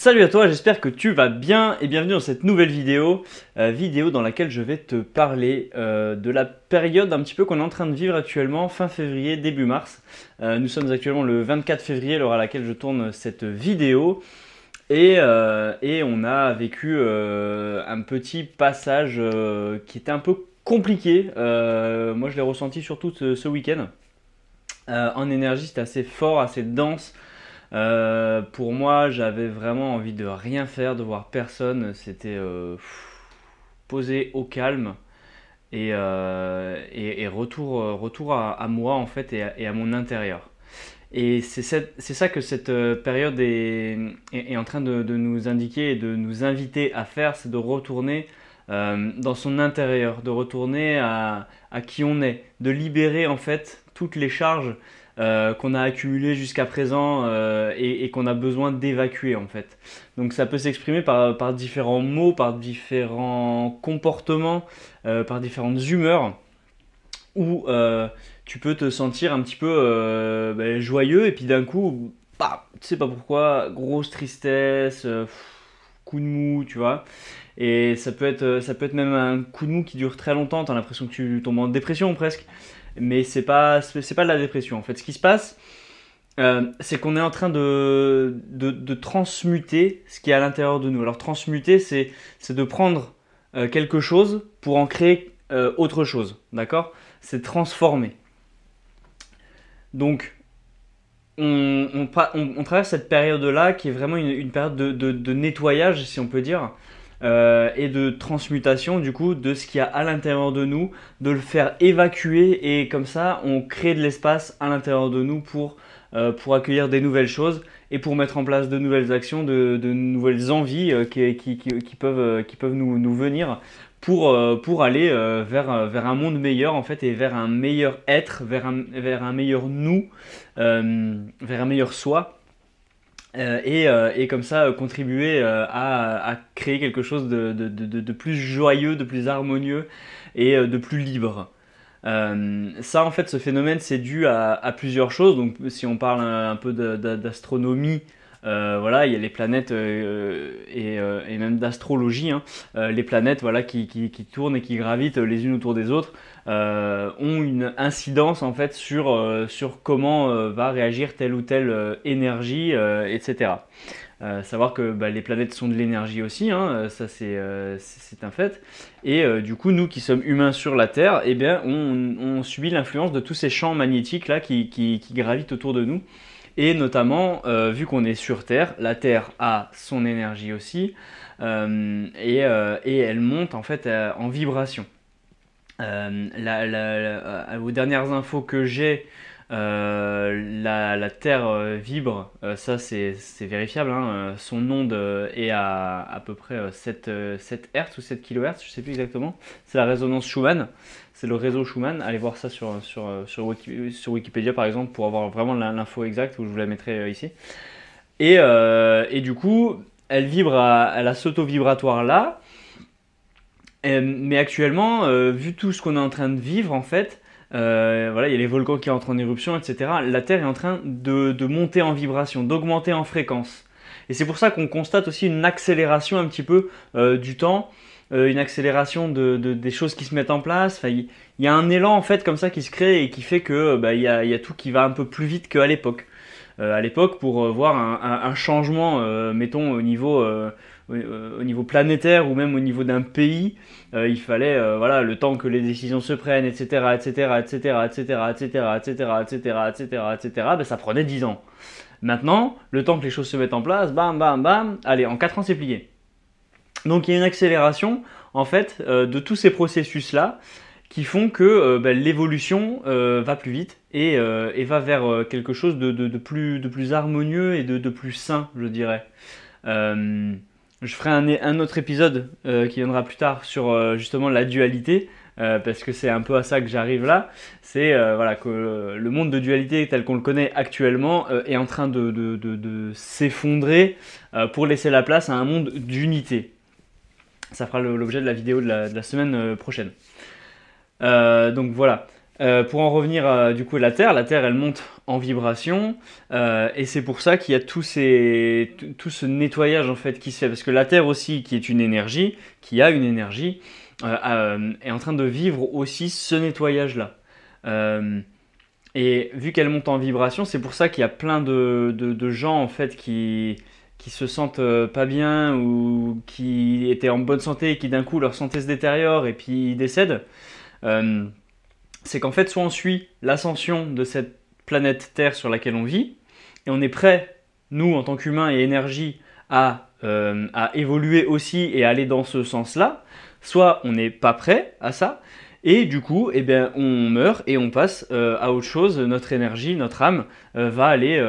Salut à toi, j'espère que tu vas bien et bienvenue dans cette nouvelle vidéo, vidéo dans laquelle je vais te parler de la période un petit peu qu'on est en train de vivre actuellement, fin février, début mars. Nous sommes actuellement le 24 février, l'heure à laquelle je tourne cette vidéo. Et on a vécu un petit passage qui était un peu compliqué. Moi je l'ai ressenti surtout ce week-end. En énergie, c'était assez fort, assez dense. Pour moi, j'avais vraiment envie de rien faire, de voir personne. C'était posé au calme et retour à moi en fait et à mon intérieur. Et c'est ça que cette période est en train de nous indiquer et de nous inviter à faire, c'est de retourner dans son intérieur, de retourner à qui on est, de libérer en fait toutes les charges qu'on a accumulées jusqu'à présent et qu'on a besoin d'évacuer en fait. Donc ça peut s'exprimer par différents mots, par différents comportements, par différentes humeurs où tu peux te sentir un petit peu joyeux et puis d'un coup, bah, tu sais pas pourquoi, grosse tristesse, coup de mou, tu vois. Et ça peut être même un coup de mou qui dure très longtemps, t'as l'impression que tu tombes en dépression presque. Mais c'est pas de la dépression en fait. Ce qui se passe, c'est qu'on est en train de transmuter ce qui est à l'intérieur de nous. Alors transmuter, c'est de prendre quelque chose pour en créer autre chose, d'accord? C'est transformer. Donc on traverse cette période-là qui est vraiment une période de nettoyage, si on peut dire, et de transmutation du coup de ce qu'il y a à l'intérieur de nous, de le faire évacuer et comme ça on crée de l'espace à l'intérieur de nous pour accueillir des nouvelles choses et pour mettre en place de nouvelles actions, de nouvelles envies qui peuvent nous venir pour aller vers un monde meilleur en fait et vers un meilleur être, vers un meilleur nous, vers un meilleur soi. Et comme ça contribuer à créer quelque chose de plus joyeux, de plus harmonieux et de plus libre. Ça en fait ce phénomène c'est dû à plusieurs choses. Donc si on parle un peu d'astronomie, voilà, il y a les planètes et même d'astrologie, hein. Les planètes voilà, qui tournent et qui gravitent les unes autour des autres ont une incidence en fait sur comment va réagir telle ou telle énergie, etc. Savoir que bah, les planètes sont de l'énergie aussi, hein, ça c'est un fait. Et du coup, nous qui sommes humains sur la Terre, eh bien, on subit l'influence de tous ces champs magnétiques là qui gravitent autour de nous. Et notamment, vu qu'on est sur Terre, la Terre a son énergie aussi, et elle monte en fait en vibration. Aux dernières infos que j'ai, la Terre vibre, ça c'est vérifiable, hein, son onde est à peu près 7 Hz ou 7 kHz, je ne sais plus exactement. C'est la résonance Schumann, c'est le réseau Schumann. Allez voir ça sur Wikipédia par exemple pour avoir vraiment l'info exacte, où je vous la mettrai ici. Et du coup, elle vibre elle a cet auto-vibratoire là. Mais actuellement, vu tout ce qu'on est en train de vivre, en fait, voilà, il y a les volcans qui entrent en éruption, etc. La Terre est en train de monter en vibration, d'augmenter en fréquence. Et c'est pour ça qu'on constate aussi une accélération un petit peu du temps, une accélération des choses qui se mettent en place. Enfin, il y a un élan en fait comme ça qui se crée et qui fait que bah, il y a tout qui va un peu plus vite qu'à l'époque. À l'époque, pour voir un changement, mettons au niveau planétaire ou même au niveau d'un pays, il fallait voilà, le temps que les décisions se prennent, etc., etc., etc., etc., etc., etc., etc., etc., etc., ben, ça prenait 10 ans. Maintenant, le temps que les choses se mettent en place, bam, bam, bam, allez, en 4 ans c'est plié. Donc il y a une accélération en fait de tous ces processus-là qui font que ben, l'évolution va plus vite et va vers quelque chose de plus harmonieux et de plus sain, je dirais. Je ferai un autre épisode qui viendra plus tard sur justement la dualité, parce que c'est un peu à ça que j'arrive là. C'est voilà, que le monde de dualité tel qu'on le connaît actuellement est en train de s'effondrer pour laisser la place à un monde d'unité. Ça fera l'objet de la vidéo de la semaine prochaine. Donc voilà. Pour en revenir du coup à la Terre elle monte en vibration et c'est pour ça qu'il y a tout ce nettoyage en fait qui se fait parce que la Terre aussi qui est une énergie, qui a une énergie, est en train de vivre aussi ce nettoyage là. Et vu qu'elle monte en vibration, c'est pour ça qu'il y a plein de gens en fait qui se sentent pas bien ou qui étaient en bonne santé et qui d'un coup leur santé se détériore et puis ils décèdent. Euh, c'est qu'en fait, soit on suit l'ascension de cette planète Terre sur laquelle on vit, et on est prêt, nous, en tant qu'humains et énergie, à évoluer aussi et à aller dans ce sens-là, soit on n'est pas prêt à ça, et du coup, eh bien, on meurt et on passe à autre chose. Notre énergie, notre âme va aller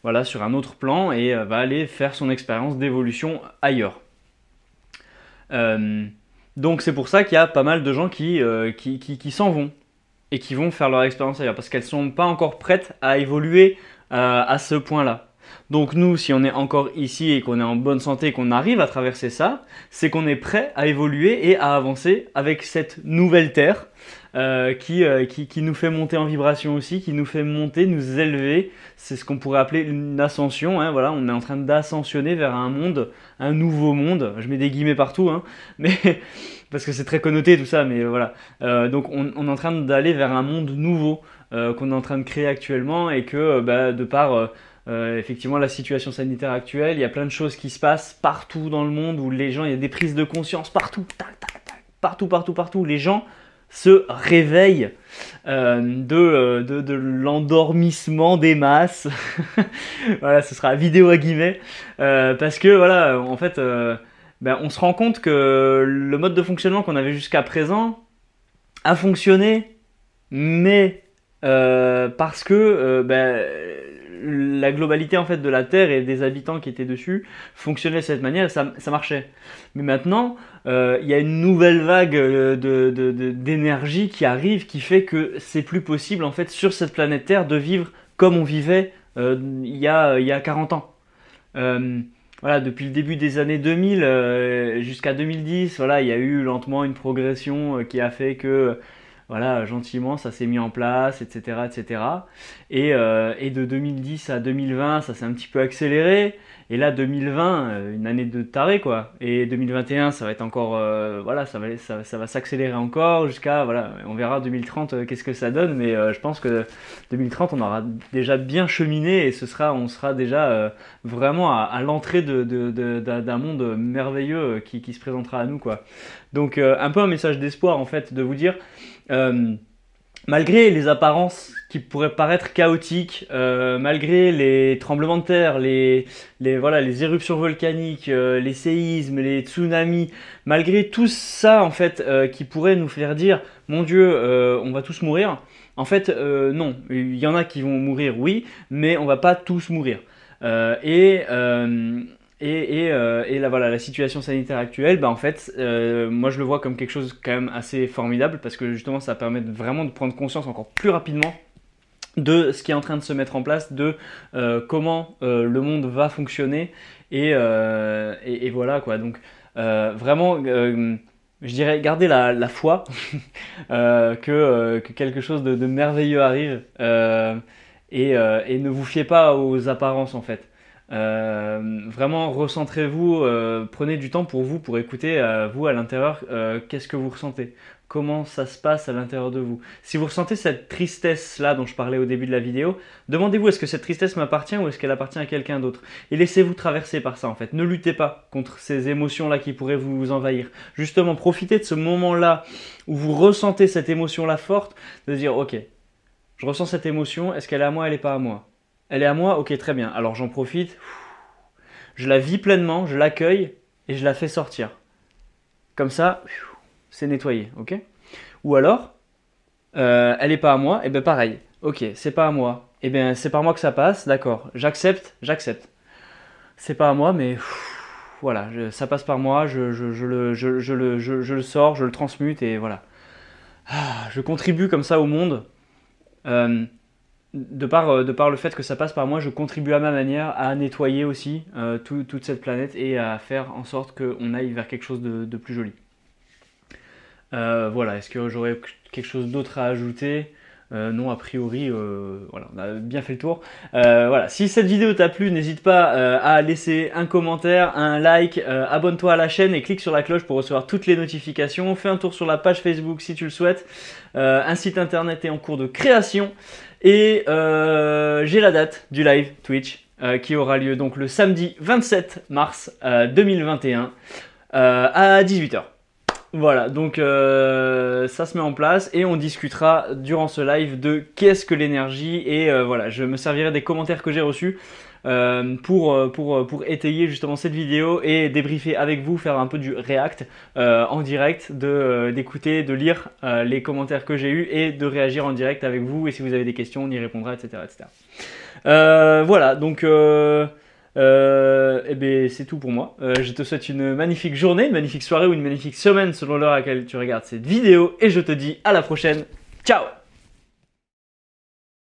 voilà, sur un autre plan et va aller faire son expérience d'évolution ailleurs. Euh, donc c'est pour ça qu'il y a pas mal de gens qui s'en vont et qui vont faire leur expérience ailleurs parce qu'elles sont pas encore prêtes à évoluer à ce point-là. Donc nous, si on est encore ici et qu'on est en bonne santé et qu'on arrive à traverser ça, c'est qu'on est prêt à évoluer et à avancer avec cette nouvelle Terre qui nous fait monter en vibration aussi, qui nous fait monter, nous élever. C'est ce qu'on pourrait appeler une ascension. Hein, voilà, on est en train d'ascensionner vers un monde, un nouveau monde. Je mets des guillemets partout, hein, mais parce que c'est très connoté tout ça. Mais voilà. Donc on est en train d'aller vers un monde nouveau qu'on est en train de créer actuellement et que de par effectivement la situation sanitaire actuelle, il y a plein de choses qui se passent partout dans le monde où les gens, il y a des prises de conscience partout, tac, tac, tac, partout, partout, partout. Les gens se réveillent de l'endormissement des masses. Voilà, ce sera vidéo à guillemets. Parce que voilà, en fait, on se rend compte que le mode de fonctionnement qu'on avait jusqu'à présent a fonctionné, mais parce que la globalité en fait de la Terre et des habitants qui étaient dessus fonctionnait de cette manière et ça marchait. Mais maintenant, il y a une nouvelle vague d'énergie qui arrive qui fait que c'est plus possible en fait sur cette planète Terre de vivre comme on vivait il y a 40 ans. Euh, voilà, depuis le début des années 2000 jusqu'à 2010, voilà, il y a eu lentement une progression qui a fait que voilà, gentiment, ça s'est mis en place, etc., etc. Et de 2010 à 2020, ça s'est un petit peu accéléré. Et là, 2020, une année de taré, quoi. Et 2021, ça va être encore, voilà, ça va s'accélérer encore jusqu'à, voilà, on verra 2030, qu'est-ce que ça donne. Mais je pense que 2030, on aura déjà bien cheminé et on sera déjà vraiment à l'entrée d'un monde merveilleux qui se présentera à nous, quoi. Donc, un peu un message d'espoir, en fait, de vous dire euh, malgré les apparences qui pourraient paraître chaotiques, malgré les tremblements de terre, voilà, les éruptions volcaniques, les séismes, les tsunamis, malgré tout ça en fait qui pourrait nous faire dire mon Dieu, on va tous mourir. En fait, non, il y en a qui vont mourir, oui, mais on va pas tous mourir. Euh, et, euh, et là, voilà, la situation sanitaire actuelle, en fait, moi je le vois comme quelque chose quand même assez formidable parce que justement ça permet vraiment de prendre conscience encore plus rapidement de ce qui est en train de se mettre en place, de comment le monde va fonctionner et voilà quoi. Donc vraiment, je dirais garder la foi que quelque chose de merveilleux arrive et ne vous fiez pas aux apparences en fait. Vraiment recentrez-vous, prenez du temps pour vous, pour écouter vous à l'intérieur, qu'est-ce que vous ressentez, comment ça se passe à l'intérieur de vous. Si vous ressentez cette tristesse là dont je parlais au début de la vidéo, demandez-vous est-ce que cette tristesse m'appartient ou est-ce qu'elle appartient à quelqu'un d'autre. Et laissez-vous traverser par ça en fait. Ne luttez pas contre ces émotions là qui pourraient vous envahir. Justement, profitez de ce moment là où vous ressentez cette émotion là forte, de dire ok, je ressens cette émotion, est-ce qu'elle est à moi, elle n'est pas à moi. Elle est à moi, ok, très bien. Alors j'en profite, je la vis pleinement, je l'accueille et je la fais sortir. Comme ça, c'est nettoyé, ok. Ou alors, elle n'est pas à moi, et bien pareil. Ok, c'est pas à moi. Et bien c'est par moi que ça passe, d'accord. J'accepte, j'accepte. C'est pas à moi, mais voilà, ça passe par moi, je le sors, je le transmute et voilà. Je contribue comme ça au monde. Euh, de par le fait que ça passe par moi, je contribue à ma manière à nettoyer aussi toute cette planète et à faire en sorte qu'on aille vers quelque chose de plus joli. Voilà, est-ce que j'aurais quelque chose d'autre à ajouter? Non, a priori, voilà, on a bien fait le tour. Voilà, si cette vidéo t'a plu, n'hésite pas à laisser un commentaire, un like, abonne-toi à la chaîne et clique sur la cloche pour recevoir toutes les notifications. Fais un tour sur la page Facebook si tu le souhaites. Un site internet est en cours de création et j'ai la date du live Twitch qui aura lieu donc le samedi 27 mars 2021 à 18 h. Voilà, donc ça se met en place et on discutera durant ce live de qu'est-ce que l'énergie et voilà, je me servirai des commentaires que j'ai reçus pour étayer justement cette vidéo et débriefer avec vous, faire un peu du react en direct, d'écouter, de lire les commentaires que j'ai eus et de réagir en direct avec vous et si vous avez des questions, on y répondra, etc. etc. Voilà, donc eh bien, c'est tout pour moi. Je te souhaite une magnifique journée, une magnifique soirée ou une magnifique semaine selon l'heure à laquelle tu regardes cette vidéo et je te dis à la prochaine. Ciao!